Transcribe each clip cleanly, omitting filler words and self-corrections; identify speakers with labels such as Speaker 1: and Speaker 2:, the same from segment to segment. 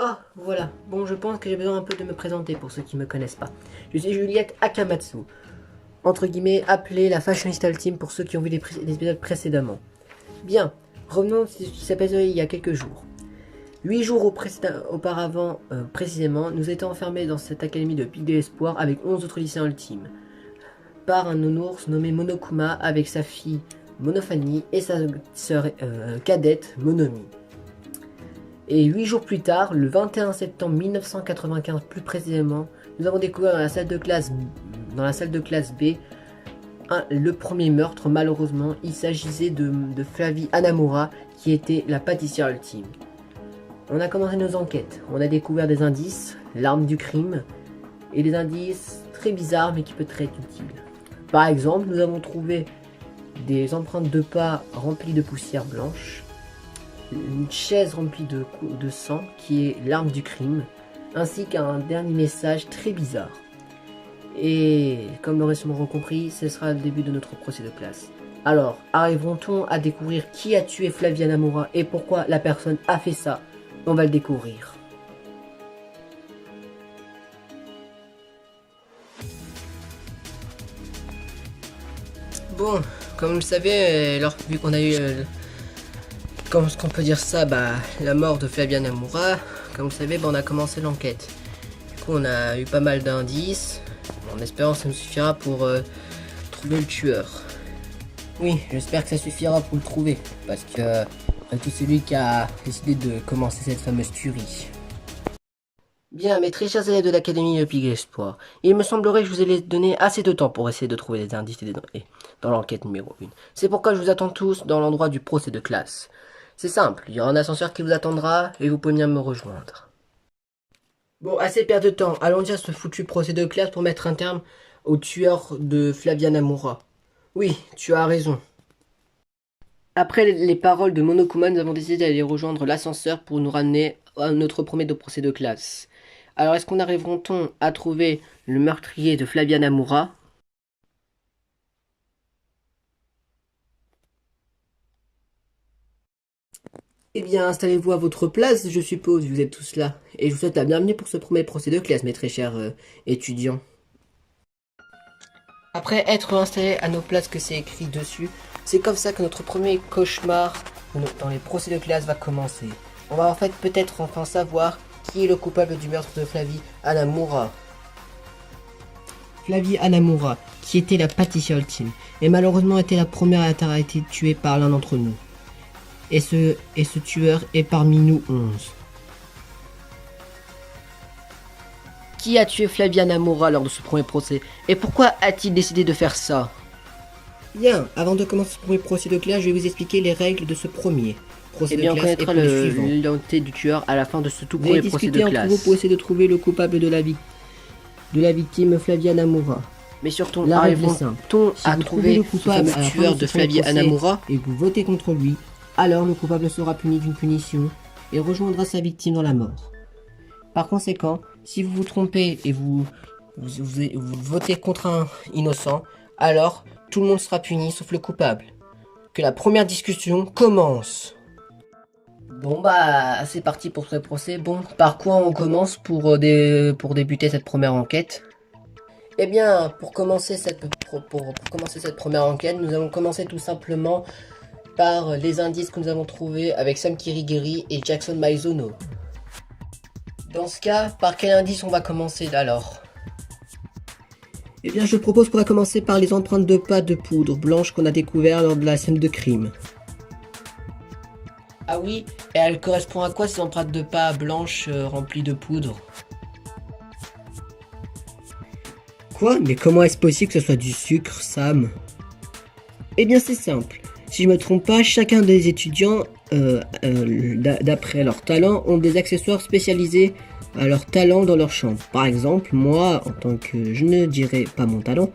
Speaker 1: Ah, voilà. Bon, je pense que j'ai besoin un peu de me présenter pour ceux qui ne me connaissent pas. Je suis Juliette Akamatsu, entre guillemets appelée la Fashionista Team pour ceux qui ont vu les épisodes précédemment. Bien, revenons à ce qui s'est passé il y a quelques jours. 8 jours auparavant, précisément, nous étions enfermés dans cette académie de Pic de l'Espoir avec 11 autres lycéens ultimes, par un nounours nommé Monokuma avec sa fille Monofani et sa sœur cadette Monomi. Et 8 jours plus tard, le 21 septembre 1995 plus précisément, nous avons découvert dans la salle de classe B le premier meurtre. Malheureusement, il s'agissait de Flavie Hanamura qui était la pâtissière ultime. On a commencé nos enquêtes, on a découvert des indices, l'arme du crime, et des indices très bizarres mais qui peuvent être utiles. Par exemple, nous avons trouvé des empreintes de pas remplies de poussière blanche, une chaise remplie de sang qui est l'arme du crime, ainsi qu'un dernier message très bizarre. Et comme l'aurait sûrement compris, ce sera le début de notre procès de classe. Alors, arriverons-nous à découvrir qui a tué Flavie Hanamura et pourquoi la personne a fait ça? On va le découvrir. Bon, comme vous le savez, vu qu'on a eu, comment est-ce qu'on peut dire ça, la mort de Flavie Hanamura, comme vous le savez, on a commencé l'enquête. Du coup, on a eu pas mal d'indices, en espérant que ça nous suffira pour trouver le tueur. Oui, j'espère que ça suffira pour le trouver, parce que tout celui qui a décidé de commencer cette fameuse tuerie. Bien, mes très chers élèves de l'Académie de Pic d'Espoir, il me semblerait que je vous ai donné assez de temps pour essayer de trouver des indices dans l'enquête numéro 1. C'est pourquoi je vous attends tous dans l'endroit du procès de classe. C'est simple, il y aura un ascenseur qui vous attendra et vous pouvez venir me rejoindre. Bon, assez perdre de temps, allons dire ce foutu procès de classe pour mettre un terme au tueur de Flavie Hanamura. Oui, tu as raison. Après les paroles de Monokuma, nous avons décidé d'aller rejoindre l'ascenseur pour nous ramener à notre premier procès de classe. Alors, est-ce qu'on arriveront-on à trouver le meurtrier de Flavie Hanamura? Eh bien, installez-vous à votre place, je suppose, vous êtes tous là. Et je vous souhaite la bienvenue pour ce premier procès de classe, mes très chers étudiants. Après être installés à nos places que c'est écrit dessus, c'est comme ça que notre premier cauchemar dans les procès de classe va commencer. On va en fait peut-être enfin savoir qui est le coupable du meurtre de Flavie Hanamura. Flavie Hanamura, qui était la pâtissière ultime, et malheureusement était la première à avoir été tuée par l'un d'entre nous. Et ce tueur est parmi nous 11. Qui a tué Flavia Namura lors de ce premier procès? Et pourquoi a-t-il décidé de faire ça? Bien, avant de commencer ce premier procès de classe, je vais vous expliquer les règles de ce premier procès de classe. On connaîtra l'identité du tueur à la fin de ce tout premier procès de classe. Vous pour essayer de trouver le coupable de la victime Flavia Namura. Mais surtout, arrivons-t-on à trouver le coupable tueur de Flavia Namura et vous votez contre lui, alors le coupable sera puni d'une punition et rejoindra sa victime dans la mort. Par conséquent, si vous vous trompez et vous votez contre un innocent, alors tout le monde sera puni sauf le coupable. Que la première discussion commence. Bon bah, c'est parti pour ce procès. Bon, par quoi on commence pour débuter cette première enquête? Eh bien, pour commencer cette première enquête, nous allons commencer tout simplement par les indices que nous avons trouvés avec Sam Kirigiri et Jackson Maizono. Dans ce cas, par quel indice on va commencer alors? Eh bien, je propose qu'on va commencer par les empreintes de pas de poudre blanche qu'on a découvert lors de la scène de crime. Ah oui, et elles correspondent à quoi ces empreintes de pas blanches remplies de poudre? Quoi? Mais comment est-ce possible que ce soit du sucre, Sam? Eh bien, c'est simple. Si je me trompe pas, chacun des étudiants, d'après leur talent, ont des accessoires spécialisés à leur talent dans leur chambre. Par exemple, moi, en tant que, je ne dirais pas mon talent,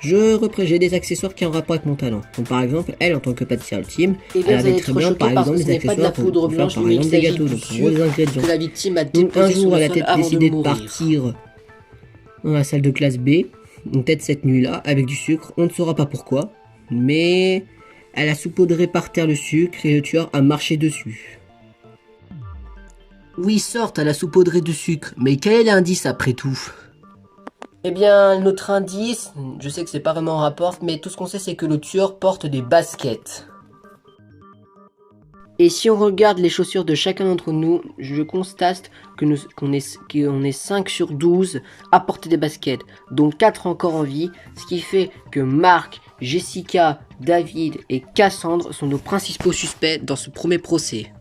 Speaker 1: j'ai des accessoires qui ont rapport avec mon talent. Donc, par exemple, elle, en tant que pâtissière ultime, elle avait très bien, par exemple, des accessoires pour faire, par exemple, des gâteaux, donc gros ingrédients. La victime a donc, un jour, elle a peut-être décidé de partir dans la salle de classe B, peut-être cette nuit-là, avec du sucre, on ne saura pas pourquoi, mais elle a saupoudré par terre le sucre et le tueur a marché dessus. Oui, sorte, elle a saupoudré du sucre, mais quel est l'indice après tout? Eh bien, notre indice, je sais que c'est pas vraiment en rapport, mais tout ce qu'on sait c'est que le tueur porte des baskets. Et si on regarde les chaussures de chacun d'entre nous, je constate qu'on est 5 sur 12 à porter des baskets, dont 4 encore en vie, ce qui fait que Marc, Jessica, David et Cassandre sont nos principaux suspects dans ce premier procès.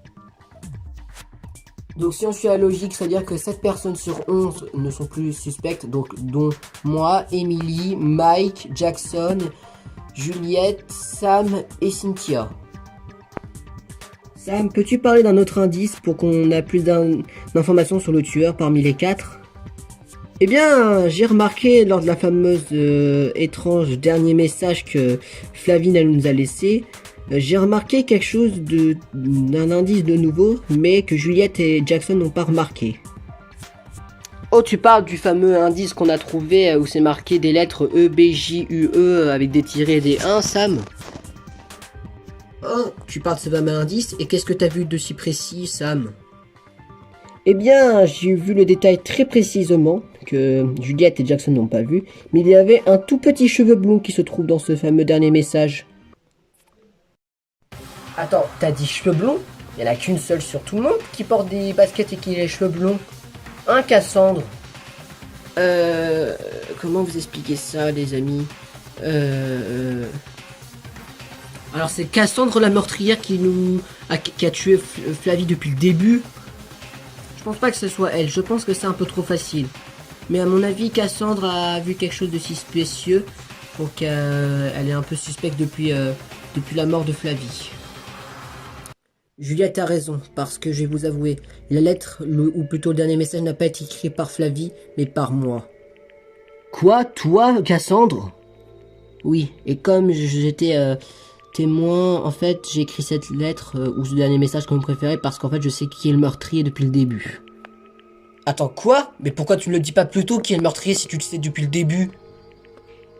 Speaker 1: Donc si on suit la logique, c'est-à-dire que 7 personnes sur 11 ne sont plus suspectes, donc dont moi, Emily, Mike, Jackson, Juliette, Sam et Cynthia. Sam, peux-tu parler d'un autre indice pour qu'on ait plus d'informations sur le tueur parmi les 4? Eh bien, j'ai remarqué lors de la fameuse étrange dernier message que Flavine elle nous a laissé, j'ai remarqué quelque chose d'un indice de nouveau, mais que Juliette et Jackson n'ont pas remarqué. Oh, tu parles du fameux indice qu'on a trouvé où c'est marqué des lettres E, B, J, U, E avec des tirets et des 1, Sam? Oh, tu parles de ce fameux indice, et qu'est-ce que t'as vu de si précis, Sam? Eh bien, j'ai vu le détail très précisément, que Juliette et Jackson n'ont pas vu, mais il y avait un tout petit cheveu blond qui se trouve dans ce fameux dernier message. Attends, t'as dit cheveux blonds? Il n'y en a qu'une seule sur tout le monde qui porte des baskets et qui a les cheveux blonds. Hein, Cassandre? Comment vous expliquer ça, les amis? Alors c'est Cassandre la meurtrière qui a tué Flavie depuis le début. Je pense pas que ce soit elle, je pense que c'est un peu trop facile. Mais à mon avis, Cassandre a vu quelque chose de suspicieux. Donc elle est un peu suspecte depuis la mort de Flavie. Juliette a raison, parce que je vais vous avouer, la lettre, ou plutôt le dernier message n'a pas été écrit par Flavie, mais par moi. Quoi? Toi, Cassandre? Oui, et comme j'étais témoin, en fait, j'ai écrit cette lettre, ou ce dernier message comme vous préférez, parce qu'en fait, je sais qui est le meurtrier depuis le début. Attends, quoi? Mais pourquoi tu ne le dis pas plus tôt qui est le meurtrier si tu le sais depuis le début?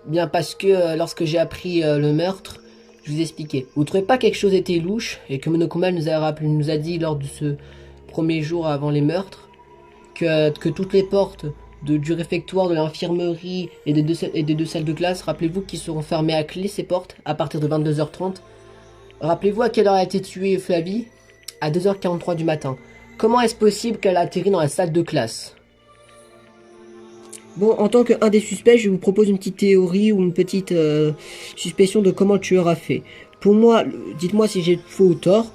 Speaker 1: Bien, parce que lorsque j'ai appris le meurtre, je vous ai expliqué. Vous trouvez pas quelque chose était louche et que Monocomal nous a dit lors de ce premier jour avant les meurtres que toutes les portes du réfectoire, de l'infirmerie et des deux salles de classe, rappelez-vous qu'ils seront fermées à clé ces portes à partir de 22h30. Rappelez-vous à quelle heure a été tuée Flavie? À 2h43 du matin. Comment est-ce possible qu'elle a atterri dans la salle de classe? Bon, en tant qu'un des suspects, je vous propose une petite théorie ou une petite suspicion de comment le tueur a fait. Pour moi, dites-moi si j'ai faux ou tort,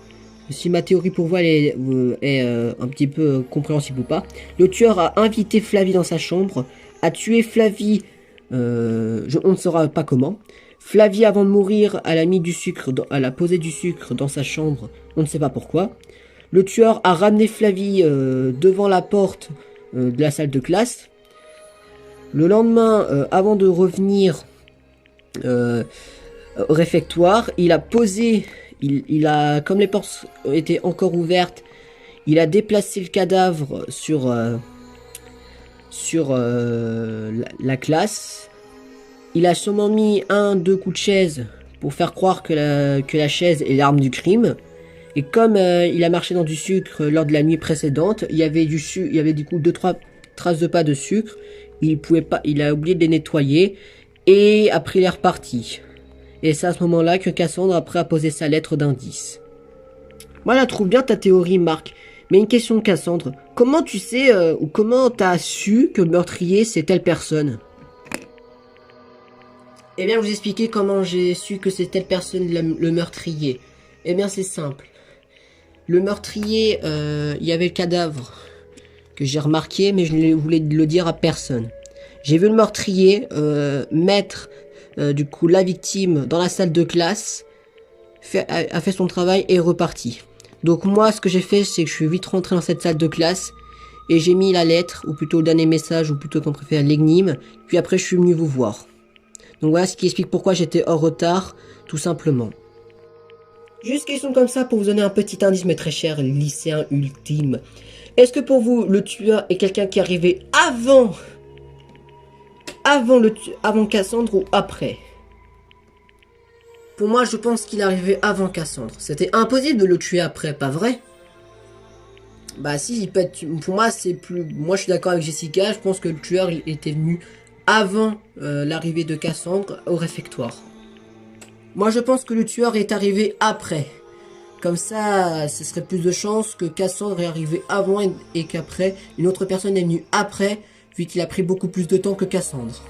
Speaker 1: si ma théorie pour vous est un petit peu compréhensible ou pas. Le tueur a invité Flavie dans sa chambre, a tué Flavie, on ne saura pas comment. Flavie, avant de mourir, elle a mis du sucre, elle a posé du sucre dans sa chambre, on ne sait pas pourquoi. Le tueur a ramené Flavie devant la porte de la salle de classe. Le lendemain, avant de revenir au réfectoire, il a posé, comme les portes étaient encore ouvertes, il a déplacé le cadavre sur la classe. Il a sûrement mis 2 coups de chaise pour faire croire que la chaise est l'arme du crime. Et comme il a marché dans du sucre lors de la nuit précédente, il y avait du coup 2-3 traces de pas de sucre. Il a oublié de les nettoyer et après il est reparti. Et c'est à ce moment-là que Cassandre après a posé sa lettre d'indice. Moi, je trouve bien ta théorie, Marc. Mais une question, Cassandre. Comment tu sais ou comment t'as su que le meurtrier c'est telle personne? Eh bien, je vous expliquer comment j'ai su que c'est telle personne le meurtrier. Eh bien, c'est simple. Le meurtrier, il y avait le cadavre que j'ai remarqué, mais je ne voulais le dire à personne. J'ai vu le meurtrier mettre du coup la victime dans la salle de classe, a fait son travail et est reparti. Donc moi, ce que j'ai fait, c'est que je suis vite rentré dans cette salle de classe et j'ai mis la lettre, ou plutôt le dernier message, ou plutôt qu'on préfère l'énigme, puis après je suis venu vous voir. Donc voilà ce qui explique pourquoi j'étais hors retard, tout simplement. Juste question comme ça pour vous donner un petit indice, mes très chers lycéens ultimes. Est-ce que pour vous, le tueur est quelqu'un qui est arrivé avant Cassandre ou après? Pour moi, je pense qu'il est arrivé avant Cassandre. C'était impossible de le tuer après, pas vrai? Bah si, il peut être... Pour moi, c'est plus... Moi, je suis d'accord avec Jessica, je pense que le tueur il était venu avant l'arrivée de Cassandre au réfectoire. Moi, je pense que le tueur est arrivé après. Comme ça, ce serait plus de chances que Cassandre est arrivé avant et qu'après, une autre personne est venue après, vu qu'il a pris beaucoup plus de temps que Cassandre.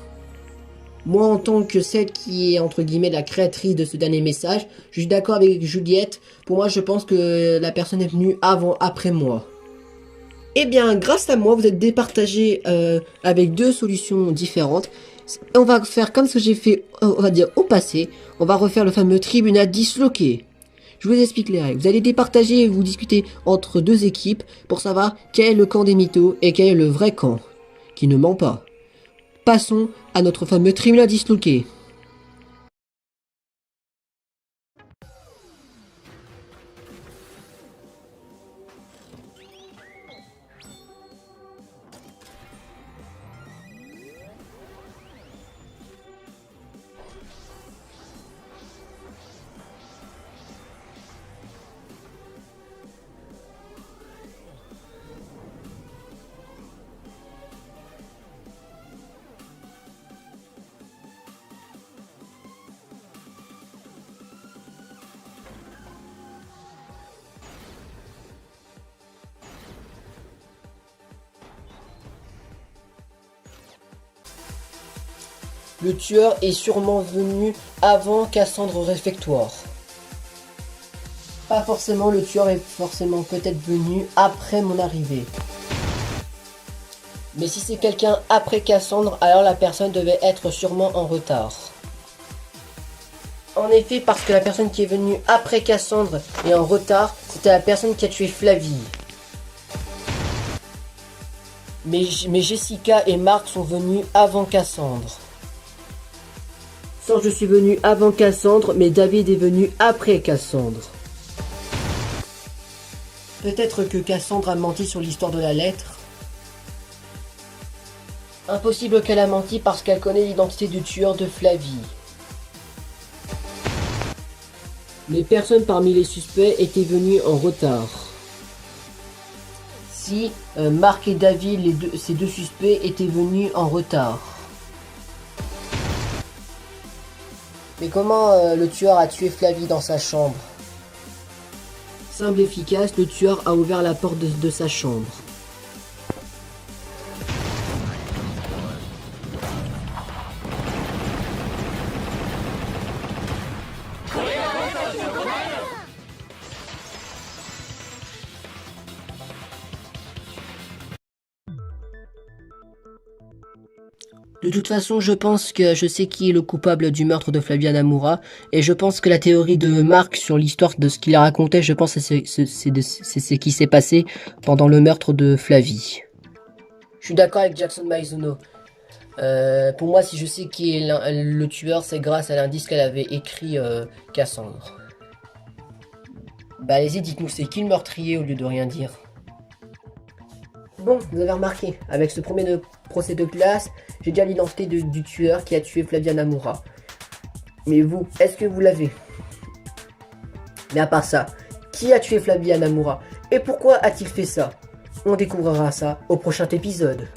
Speaker 1: Moi, en tant que celle qui est, entre guillemets, la créatrice de ce dernier message, je suis d'accord avec Juliette. Pour moi, je pense que la personne est venue après moi. Eh bien, grâce à moi, vous êtes départagés avec 2 solutions différentes. On va faire comme ce que j'ai fait, on va dire, au passé. On va refaire le fameux tribunal disloqué. Je vous explique les règles. Vous allez départager et vous discuter entre 2 équipes pour savoir quel est le camp des mythos et quel est le vrai camp, qui ne ment pas. Passons à notre fameux tribunal disloqué. Le tueur est sûrement venu avant Cassandre au réfectoire. Pas forcément, le tueur est forcément peut-être venu après mon arrivée. Mais si c'est quelqu'un après Cassandre, alors la personne devait être sûrement en retard. En effet, parce que la personne qui est venue après Cassandre est en retard, c'était la personne qui a tué Flavie. Mais Jessica et Marc sont venus avant Cassandre. Sans je suis venu avant Cassandre, mais David est venu après Cassandre. Peut-être que Cassandre a menti sur l'histoire de la lettre. Impossible qu'elle a menti parce qu'elle connaît l'identité du tueur de Flavie. Mais personne parmi les suspects était venu en retard. Si Marc et David, ces 2 suspects, étaient venus en retard. Mais comment le tueur a tué Flavie dans sa chambre? Simple et efficace, le tueur a ouvert la porte de sa chambre. De toute façon, je pense que je sais qui est le coupable du meurtre de Flavia Namura, et je pense que la théorie de Marc sur l'histoire de ce qu'il a raconté, je pense que c'est ce qui s'est passé pendant le meurtre de Flavie. Je suis d'accord avec Jackson Maizuno. Pour moi, si je sais qui est le tueur, c'est grâce à l'indice qu'elle avait écrit Cassandre. Bah allez-y, dites-nous c'est qui le meurtrier au lieu de rien dire. Bon, vous avez remarqué, avec ce premier procès de classe, j'ai déjà l'identité du tueur qui a tué Flavia Namura. Mais vous, est-ce que vous l'avez? Mais à part ça, qui a tué Flavia Namura? Et pourquoi a-t-il fait ça? On découvrira ça au prochain épisode.